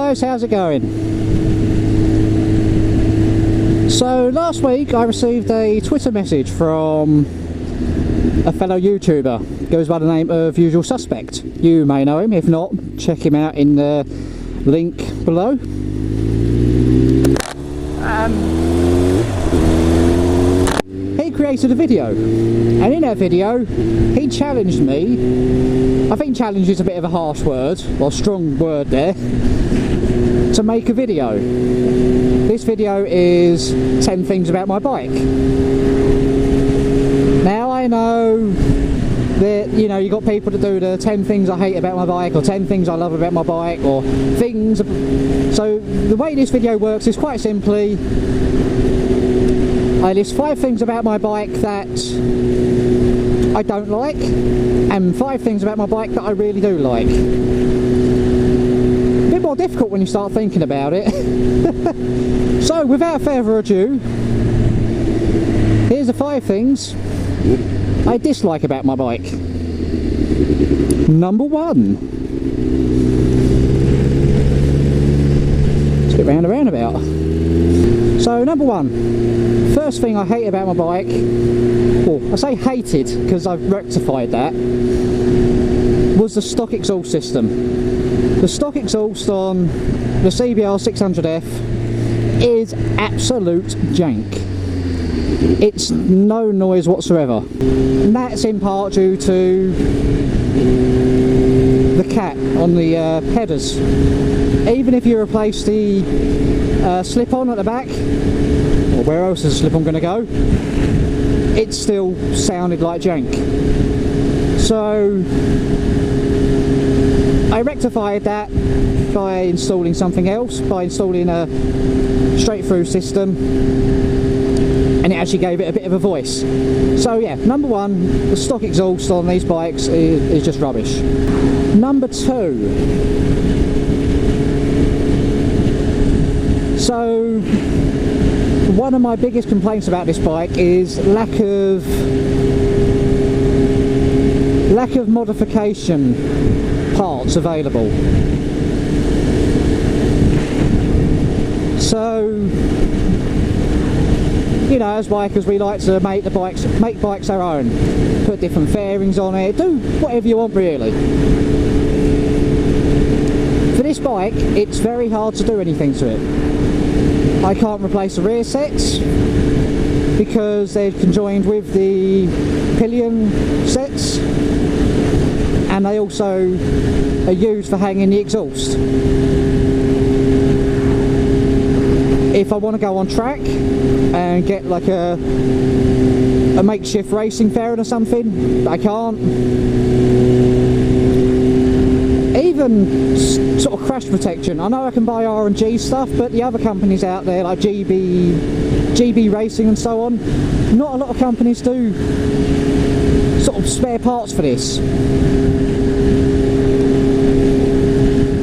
guys, how's it going? So last week I received a Twitter message from a fellow YouTuber, goes by the name of Usual Suspect. You may know him, if not, check him out in the link below. He created a video, and in that video he challenged me, I think challenge is a bit of a harsh word, or strong word there, to make a video. This video is 10 things about my bike. Now I know that, you know, you got people that do the 10 things I hate about my bike, or 10 things I love about my bike, or things. So the way this video works is quite simply, I list 5 things about my bike that I don't like, and 5 things about my bike that I really do like. A bit more difficult when you start thinking about it. So without further ado, here's the 5 things I dislike about my bike. Number 1. Let's get round the roundabout. So number 1, first thing I hate about my bike, well, I say hated because I've rectified that, was the stock exhaust system. The stock exhaust on the CBR600F is absolute jank. It's no noise whatsoever, and that's in part due to the cap on the headers. Even if you replace the slip-on at the back, or where else is the slip-on going to go, it still sounded like jank. So I rectified that by installing something else, by installing a straight-through system, and it actually gave it a bit of a voice. So yeah, number 1, the stock exhaust on these bikes is just rubbish. Number 2, so one of my biggest complaints about this bike is lack of modification parts available. So, you know, as bikers we like to make bikes our own, put different fairings on it, do whatever you want really. For this bike, it's very hard to do anything to it. I can't replace the rear sets because they're conjoined with the pillion sets, and they also are used for hanging the exhaust. If I want to go on track and get like a makeshift racing fairing or something, I can't. Even sort of crash protection, I know I can buy R&G stuff, but the other companies out there like GB Racing and so on, not a lot of companies do sort of spare parts for this.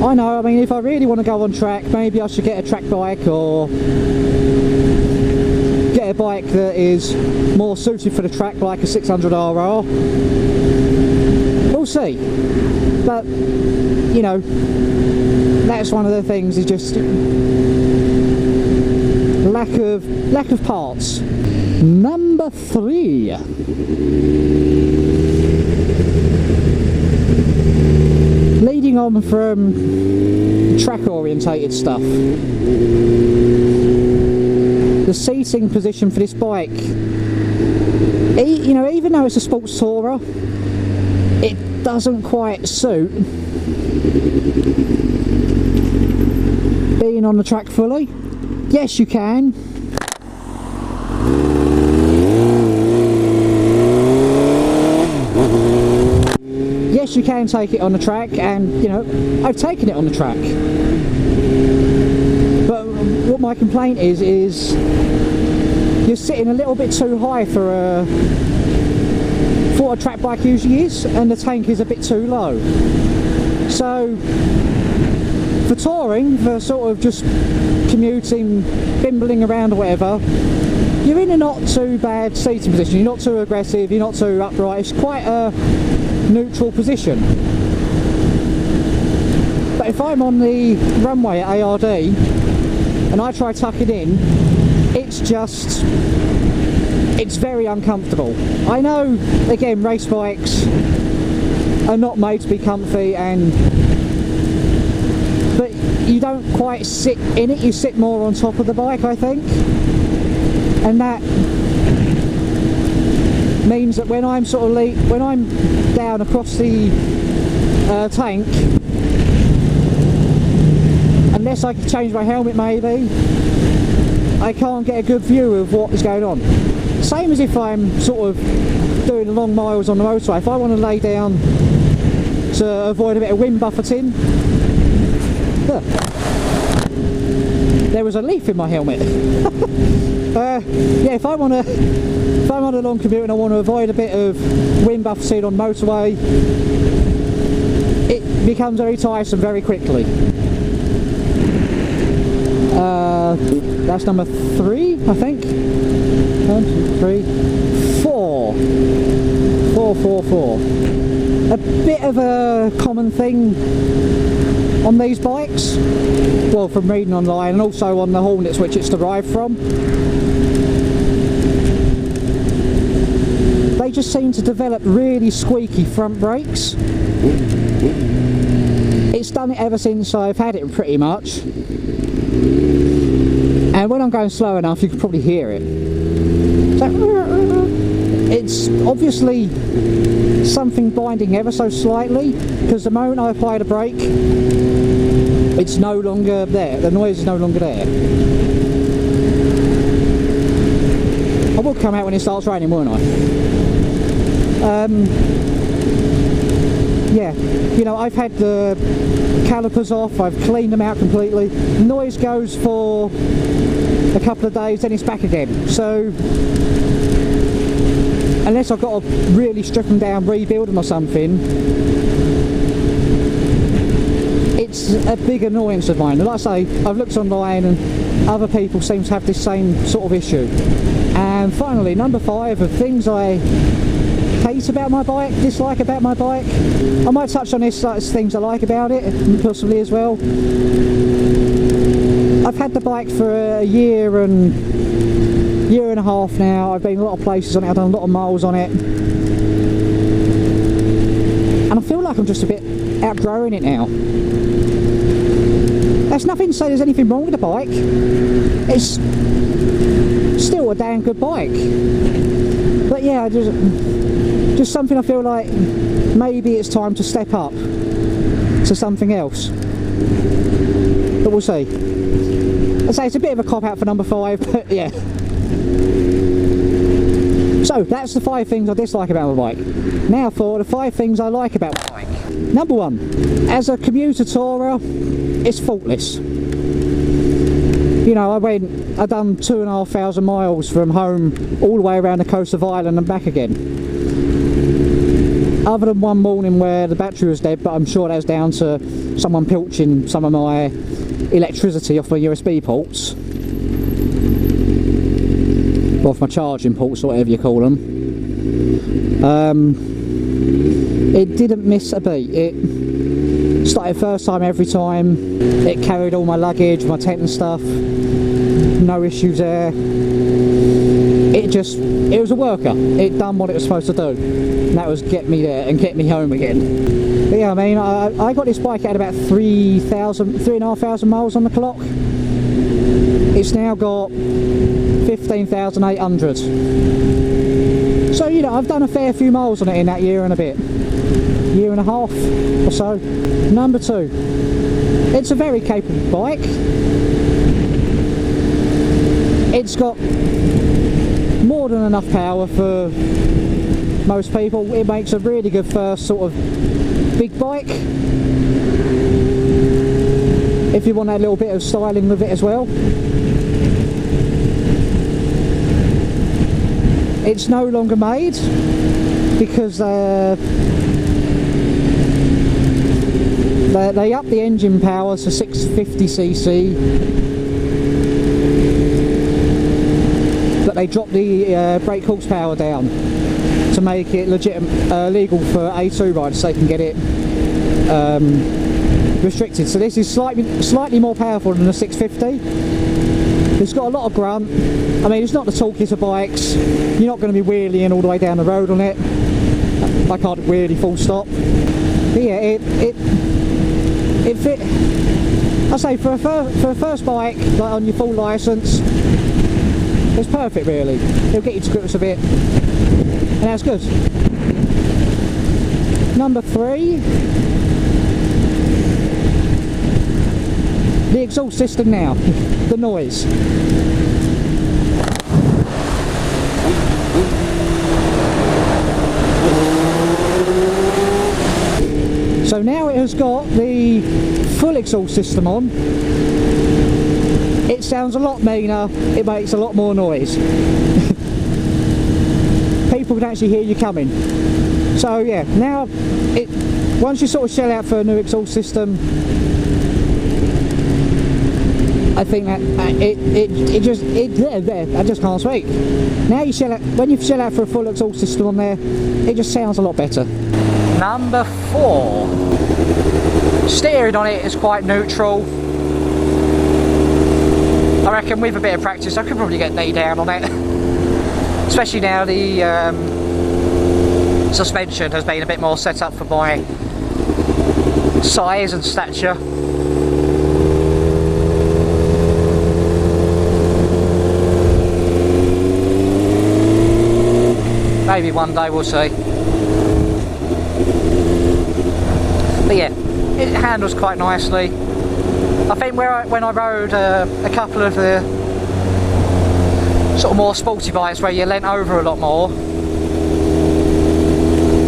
I know, I mean, if I really want to go on track, maybe I should get a track bike, or get a bike that is more suited for the track, like a 600RR. We'll see. But, you know, that's one of the things, is just lack of parts. Number 3. Leading on from track orientated stuff, the seating position for this bike, you know, even though it's a sports tourer, it doesn't quite suit being on the track fully. Yes, you can. Yes, you can take it on the track, and you know, I've taken it on the track. But what my complaint is you're sitting a little bit too high for what a track bike usually is, and the tank is a bit too low. So for touring, for sort of just commuting, bimbling around or whatever, you're in a not too bad seating position. You're not too aggressive, you're not too upright, it's quite a neutral position. But if I'm on the runway at ARD and I try tucking in, it's very uncomfortable. I know, again, race bikes are not made to be comfy, but you don't quite sit in it, you sit more on top of the bike, I think, and that means that when I'm when I'm down across the tank, unless I can change my helmet maybe, I can't get a good view of what is going on. Same as if I'm sort of doing long miles on the motorway. If I want to lay down to avoid a bit of wind buffeting, there was a leaf in my helmet. Yeah, if I'm on a long commute and I want to avoid a bit of wind buffeting on motorway, it becomes very tiresome very quickly. That's number 3, I think. 1, 2, 3, 4. 4. A bit of a common thing on these bikes, well, from reading online and also on the Hornets which it's derived from. They just seem to develop really squeaky front brakes. It's done it ever since I've had it, pretty much. And when I'm going slow enough, you can probably hear it. So, it's obviously something binding ever so slightly, because the moment I apply the brake, it's no longer there. The noise is no longer there. I will come out when it starts raining, won't I? Yeah, you know, I've had the calipers off, I've cleaned them out completely. The noise goes for a couple of days, then it's back again. So, unless I've got to really strip them down, rebuild them or something, it's a big annoyance of mine. And like I say, I've looked online and other people seem to have this same sort of issue. And finally, number 5 of things I hate about my bike, dislike about my bike. I might touch on this as things I like about it, possibly as well. I've had the bike for a year and a half now. I've been a lot of places on it, I've done a lot of miles on it. And I feel like I'm just a bit outgrowing it now. There's nothing to say there's anything wrong with the bike. It's still a damn good bike. But yeah, just something I feel like maybe it's time to step up to something else. But we'll see. I'd say it's a bit of a cop out for number 5, but yeah. So that's the 5 things I dislike about my bike. Now for the 5 things I like about my bike. Number 1, as a commuter tourer, it's faultless. You know, I've done 2,500 miles from home all the way around the coast of Ireland and back again. Other than one morning where the battery was dead, but I'm sure that's down to someone pilching some of my electricity off my USB ports. Or off my charging ports, or whatever you call them. It didn't miss a beat. It started first time every time. It carried all my luggage, my tent and stuff. No issues there. It was a worker. It done what it was supposed to do. And that was get me there and get me home again. But yeah, I mean, I got this bike at about 3,500 miles on the clock. It's now got 15,800. So, you know, I've done a fair few miles on it in that year and a bit. Year and a half or so. Number 2, it's a very capable bike. It's got more than enough power for most people. It makes a really good first sort of big bike. If you want that little bit of styling with it as well. It's no longer made because they up the engine power to 650cc, but they dropped the brake horsepower down to make it legal for A2 riders, so they can get it restricted. So this is slightly more powerful than the 650. It's got a lot of grunt. I mean, it's not the talkiest of bikes. You're not going to be wheeling all the way down the road on it. I can't really full stop. But yeah, it fit. I say for a first bike, like on your full license, it's perfect really. It'll get you to grips a bit, and that's good. Number 3, the exhaust system now, the noise. So now it has got the full exhaust system on. It sounds a lot meaner, it makes a lot more noise. People can actually hear you coming. So yeah, now once you sort of shell out for a new exhaust system, I think that I just can't speak. Now when you shell out for a full exhaust system on there, it just sounds a lot better. Number 4. Steering on it is quite neutral. I reckon with a bit of practice I could probably get knee down on it. Especially now the suspension has been a bit more set up for my size and stature. Maybe one day, we'll see. But yeah, it handles quite nicely. I think when I rode a couple of the sort of more sporty bikes where you leant over a lot more,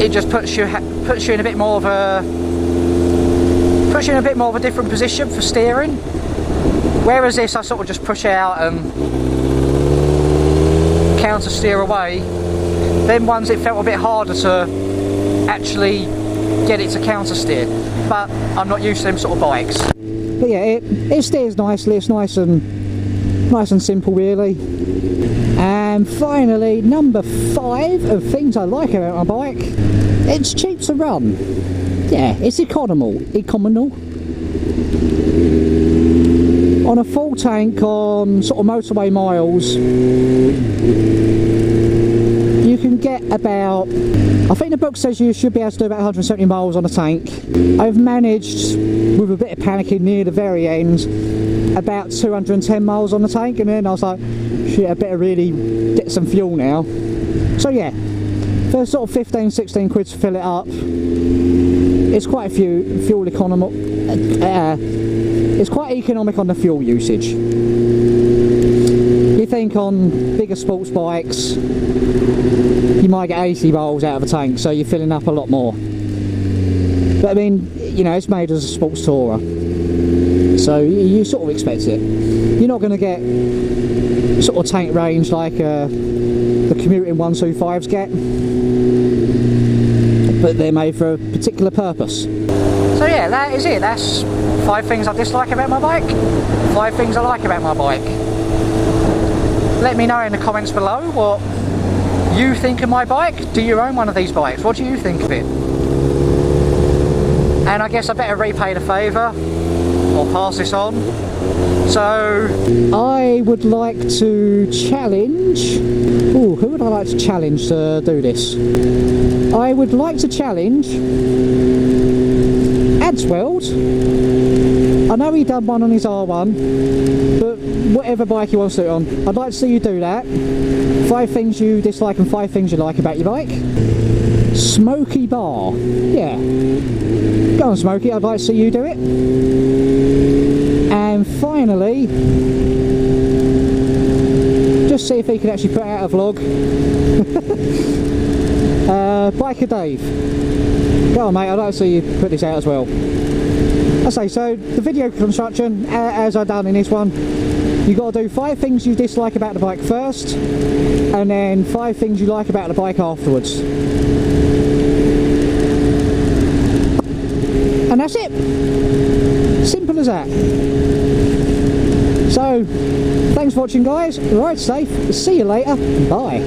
it just puts you in a bit more of a different position for steering. Whereas this, I sort of just push out and counter steer away. Then ones it felt a bit harder to actually get it to counter steer, but I'm not used to them sort of bikes. But yeah, it steers nicely. It's nice and simple really. And finally, number 5 of things I like about my bike, it's cheap to run. Yeah, it's economical. On a full tank on sort of motorway miles, you can get about, I think the book says you should be able to do about 170 miles on a tank. I've managed, with a bit of panicking near the very end, about 210 miles on the tank, and then I was like, shit, I better really get some fuel now. So yeah, for sort of 15-16 quid to fill it up, it's quite a fuel economical. It's quite economic on the fuel usage. You think on bigger sports bikes, you might get 80 miles out of a tank, so you're filling up a lot more. But I mean, you know, it's made as a sports tourer, so you sort of expect it. You're not going to get sort of tank range like the commuting 125s get, but they're made for a particular purpose. So yeah, that is it. That's 5 things I dislike about my bike, 5 things I like about my bike. Let me know in the comments below what you think of my bike. Do you own one of these bikes? What do you think of it? And I guess I better repay the favour or pass this on. So I would like to challenge, who would I like to challenge to do this? I would like to challenge Adsweld. I know he done one on his R1, but whatever bike he wants to do it on, I'd like to see you do that. 5 things you dislike and 5 things you like about your bike. Smoky Bar, yeah, go on Smokey, I'd like to see you do it. And finally, just see if he can actually put out a vlog. Biker Dave, go on mate, I'd like to see you put this out as well. I say, so the video construction, as I've done in this one, you've got to do 5 things you dislike about the bike first, and then 5 things you like about the bike afterwards. And that's it. Simple as that. So, thanks for watching guys, ride safe, see you later, bye.